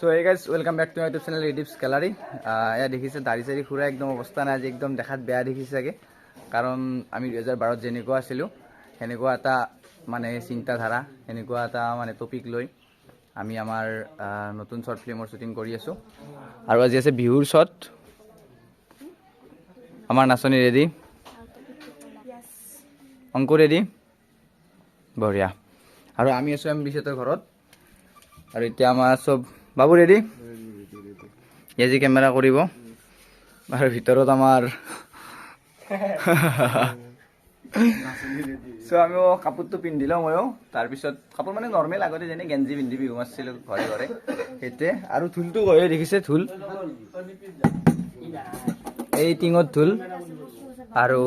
So hey guys, welcome back to my YouTube channel Redip's Gallery. এয়া দেখিছে দাড়ি চাৰি খুৰা একদম অৱস্থা নাই, আজি একদম দেখাত বেয়া দেখিছে চাগে, কাৰণ আমি 2012 যেনেকুৱা আছিলোঁ সেনেকুৱা এটা মানে চিন্তাধাৰা, সেনেকুৱা এটা মানে টপিক লৈ আমি আমাৰ নতুন শৰ্ট ফিল্মৰ শ্বুটিং কৰি আছোঁ। আৰু আজি আছে বিহুৰ শ্বট। আমাৰ নাচনি ৰেডি, অংকু ৰেডি, বঢ়িয়া। আৰু আমি আছোঁ বিশেষৰ ঘৰত। আৰু এতিয়া আমাৰ চব বাবু ৰেডি, আজি কেমেৰা কৰিব। আৰু ভিতৰত আমাৰ চ' আমিও কাপোৰটো পিন্ধি লওঁ ময়ো, তাৰপিছত কাপোৰ মানে নৰ্মেল আগতে যেনে গেঞ্জি পিন্ধি বিহু মাৰিছিলোঁ ঘৰে ঘৰে সেইটোৱে। আৰু ঢোলটো গৈয়ে দেখিছে, ঢোল এই টিঙত ঢোল আৰু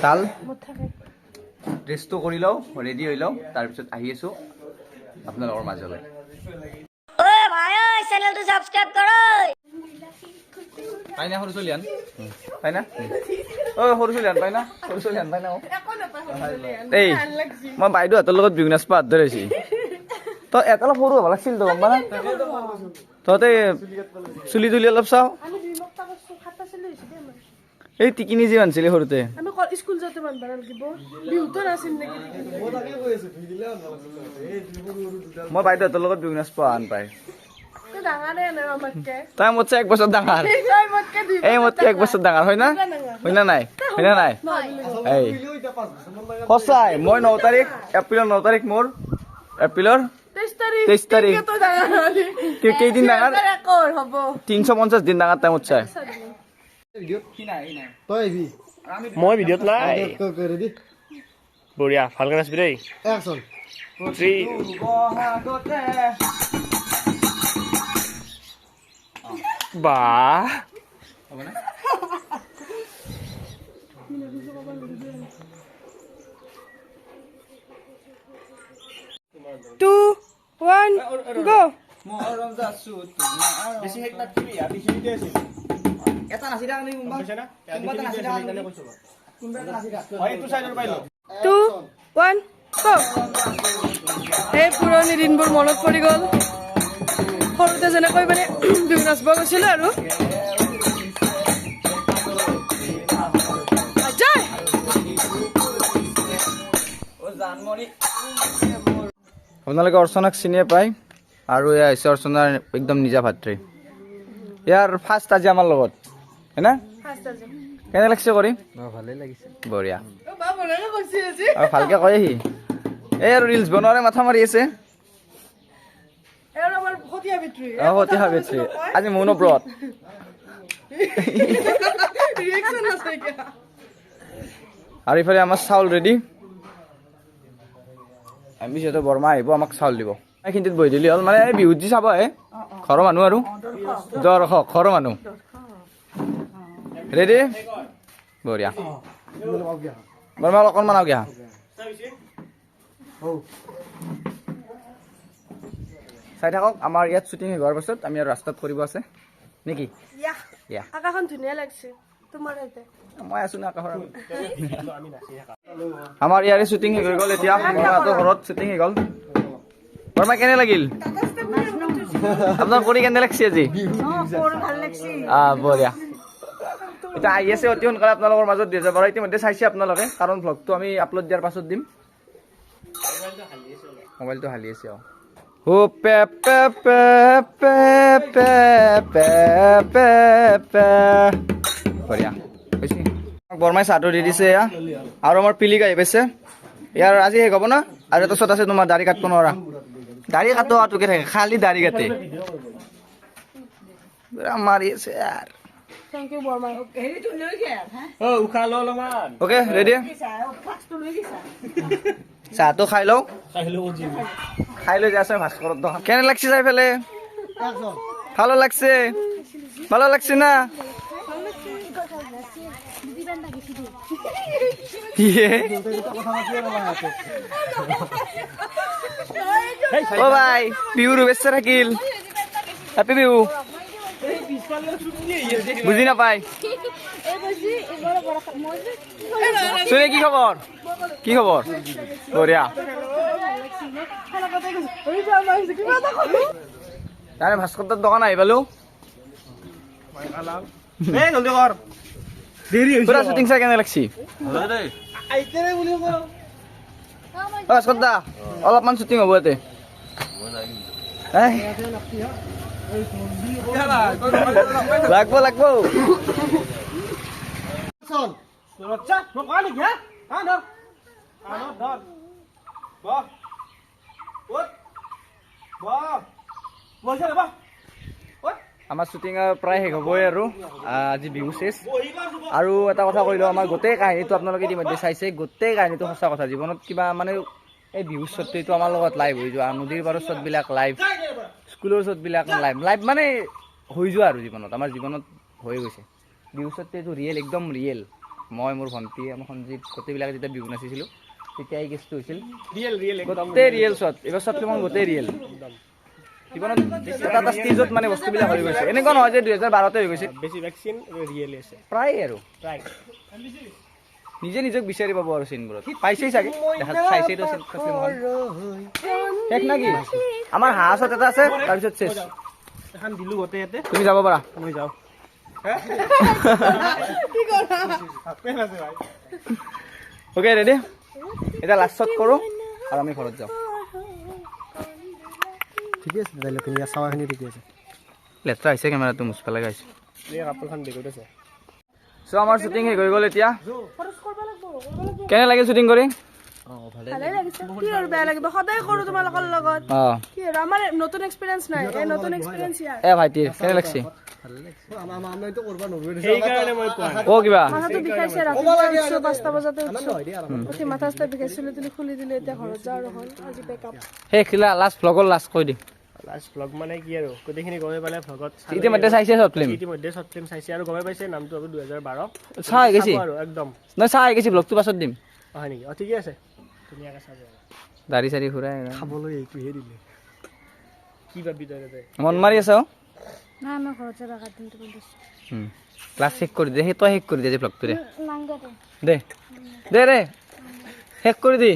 তাল। ড্ৰেছটো কৰি লওঁ, ৰেডি হৈ লওঁ, তাৰপিছত আহি আছোঁ আপোনালোকৰ মাজলৈ। चैनल सब्सक्राइब करो পাই না সৰু চলিয়ান, পাই না সৰু চলিয়ান, পাই না সৰু চলিয়ান, পাই না এই মই বাইদেউহঁতৰ লগত বিহু নাচপা হাত ধৰিছি। তই এটা অলপ সৰু হ'ব লাগিছিল, তো গম পানা তহঁতে চুলি তুলি অলপ চাওঁ। এই টিকিনি যি আনিছিলি সৰুতে, মই বাইদেউহঁতৰ লগত বিহু নাচপা আন পাই। তাই মোতছে 1 বছৰ ডাঙৰ, এই মোতকে 1 বছৰ ডাঙৰ, হয় না? হয় না নাই? হয় না নাই? এই সঁচাই, মই 9 তাৰিখ এপ্ৰিলৰ 9 তাৰিখ মোৰ এপ্ৰিলৰ 23 তাৰিখ কেইদিন ডাঙৰ? 350 দিন ডাঙৰ তাই মোতছে। মই ভিডিঅ'ত নাই। বঢ়িয়া, ভালকে নাচবি দেই। বাহ, 2, 1, go! বেছি হেক নাথিবি, বেছি হেক আছে। এটা নাচি থাক নি কোনবা? কোনবা এটা নাচি থাক নি? কোনবা এটা নাচি থাক। হয় এইটো সাইডৰ পাইলো। 2, 1, go! এই পুৰণি দিনবোৰ মনত পৰি গ'ল। সৰুতে যেনেকৈ মানে বিহু নাচব গৈছিলোঁ আৰু আপোনালোকে অৰ্চনাক চিনিয়ে পায়, আৰু এয়া হৈছে অৰ্চনাৰ একদম নিজা ভাতৃ। ইয়াৰ ফাৰ্ষ্ট আজি আমাৰ লগত, হয় না? কেনে লাগিছে কৰি? ভালেই লাগিছে, বঢ়িয়া। আৰু ভালকে কয় সি, এই আৰু ৰিলছ বনোৱাৰে মাথা মাৰি আছে। সতীয়া বেট্ৰি আজি মৌন ব্ৰত। আৰু ইফালে আমাৰ চাউল ৰেডি। আমি যিহেতু বৰমা আহিব, আমাক চাউল দিব। এইখিনিত বহি দিলি হ'ল, মানে বিহুত যি চাব আহে ঘৰৰ মানুহ আৰু ঘৰৰ মানুহ। ৰেডি, বঢ়িয়া। বৰমা অকণমান আগে আহা, চাই থাকক। আমাৰ ইয়াত শ্বুটিং হোৱাৰ পাছত আমি আৰু ৰাস্তাত কৰিব আছে নেকি? আকাশখন ধুনীয়া লাগিছে তোমাৰ সৈতে। মই আছো না আকাশৰ। আমাৰ ইয়াৰে শ্বুটিং হৈ গ'ল, এতিয়া বৰমাহঁতৰ ঘৰত শ্বুটিং হৈ গ'ল। বৰমা কেনে লাগিল আপোনাৰ কৰি? কেনে লাগছে আজি? বঢ়িয়া। এতিয়া আহি আছে অতি সোনকালে আপোনালোকৰ মাজত 2012 ইতিমধ্যে চাইছে আপোনালোকে, কাৰণ ভ্লগটো আমি আপলোড দিয়াৰ পাছত দিম। মোবাইলটো হালি আছে। ও পে পে পে পে পে পে পে পে। বঢ়িয়া হৈছে। বৰমাই চাহটো দি দিছে এয়া, আৰু আমাৰ পিলিক আহি পাইছে। ইয়াৰ আজি শেষ হ'ব না? আৰু এটা শ্বট আছে তোমাৰ, দাড়ি কাটব নোৱাৰা। দাড়ি কাটো আটোকে থাকে, খালি দাড়ি কাটে মাৰি আছে ইয়াৰ। অ'কে ৰেডি, চাহটো খাই লওঁ, খাই লৈ যাইছে ভাস্কৰত দোকান। কেনে লাগছে যাই পেলাই? ভালো লাগছে, ভালো লাগছে না? ও ভাই, বিহুৰ শুভেচ্ছা থাকিল। হেপী বিহু। বুজি নাপায়। চুৰে কি খবৰ? কি খবৰ? বঢ়িয়া। তাৰে ভাস্কৰদাৰ দোকান আহি পালো জলদি কৰ দেৰি পুৰা শ্বুটিং চাই কেনে লাগছি ভাস্কৰদা অলপমান শ্বুটিং হ'ব ইয়াতে লাগব লাগব আমাৰ শ্বুটিং প্ৰায় শেষ হ'বই আৰু আজি বিহু শেষ আৰু এটা কথা কৈ লওঁ আমাৰ গোটেই কাহিনীটো আপোনালোকে ইতিমধ্যে চাইছে গোটেই কাহিনীটো সঁচা কথা জীৱনত কিবা মানে এই বিহুৰ শ্বটটো আমাৰ লগত লাইভ হৈ যোৱা নদীৰ পাৰৰ শ্বটবিলাক লাইভ স্কুলৰ শ্বটবিলাক লাইভ লাইভ মানে হৈ যোৱা আৰু জীৱনত আমাৰ জীৱনত হৈ গৈছে বিহু শ্বটটো এইটো ৰিয়েল একদম ৰিয়েল মই মোৰ ভণ্টি আমাৰ সঞ্জীৱ গোটেইবিলাকে যেতিয়া বিহু নাচিছিলোঁ তেতিয়া এই কেছটো হৈছিল গোটেই ৰিয়েল শ্বট এইবাৰ শ্বট ফিল্মৰ গোটেই ৰিয়েল জীৱনত এটা এটা ষ্টেজত মানে বস্তুবিলাক হৈ গৈছে এনেকুৱা নহয় যে 2012তে হৈ গৈছে বেছিভাগ চিন ৰিয়েল আছে প্ৰায় আৰু প্ৰায় নিজে নিজক বিচাৰি পাব আৰু চিনবোৰত পাইছেই চাগে দেখাত চাইছেই তো ফিল্মখন শেষ নাকি আমাৰ হাঁহত এটা আছে তাৰপিছত শেষ এখন দিলো গোটেই ইয়াতে তুমি যাব পাৰা মই যাওঁ অ'কে ৰেডি এতিয়া লাষ্ট শ্বট কৰোঁ আৰু আমি ঘৰত যাওঁ ঠিকে আছে দাদা লোকখিনি চাৱাখিনি ঠিকে আছে লেতেৰা হৈছে কেমেৰাটো মুচ পেলাই গাইছে এই কাপোৰখন বেগত আছে চ' আমাৰ শ্বুটিং শেষ হৈ গ'ল এতিয়া কেনে লাগিল শ্বুটিং কৰি ভালে লাগিছে কি আৰু বেয়া লাগিব সদায় কৰো তোমালোকৰ লগত অঁ কি আৰু আমাৰ নতুন এক্সপিৰিয়েঞ্চ নাই এই নতুন এক্সপিৰিয়েঞ্চ ইয়াৰ এ ভাইটিৰ কেনে লাগছে সেইকাৰণে মই কোৱা অ' কিবা মাথাটো বিষাইছে ৰাতিপুৱা উঠছো 5টা বজাতে উঠছো উঠি মাথা চাথা বিষাইছিলে তুমি খুলি দিলে এতিয়া ঘৰত যাওঁ আৰু হ'ল আজি বেকআপ সেই খিলা লাষ্ট ভ্লগৰ লাষ্ট কৈ দিম লাষ্ট ব্লগ মানে কি আৰু গোটেইখিনি গমে পালে ভ্লগত ইতিমধ্যে চাইছে শ্বৰ্ট ফিল্ম ইতিমধ্যে শ্বৰ্ট ফিল্ম চাইছে আৰু গমে পাইছে নামটো আকৌ 2012 চাই গৈছি আৰু একদম নহয় চাই গৈছি ভ্লগটো পাছত দিম হয় নেকি ঠিকে আছে ধুনীয়াকৈ চাব দাড়ি চাৰি ঘূৰাই খাবলৈ এইটোহে দিলে কি ভাবি তই মন মাৰি আছ না মই ঘৰত যাবা কাটিনটো বন্ধ ক্লাছ শেষ কৰি দে সেই তই শেষ কৰি দে যে ভ্লগটো দে দে দে শেষ কৰি দি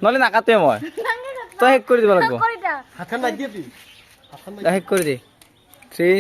নহ'লে নাকাটে মই তই শেষ কৰি দিব লাগিব হাতখন লাগি দিয়ে শেষ কৰি দি 3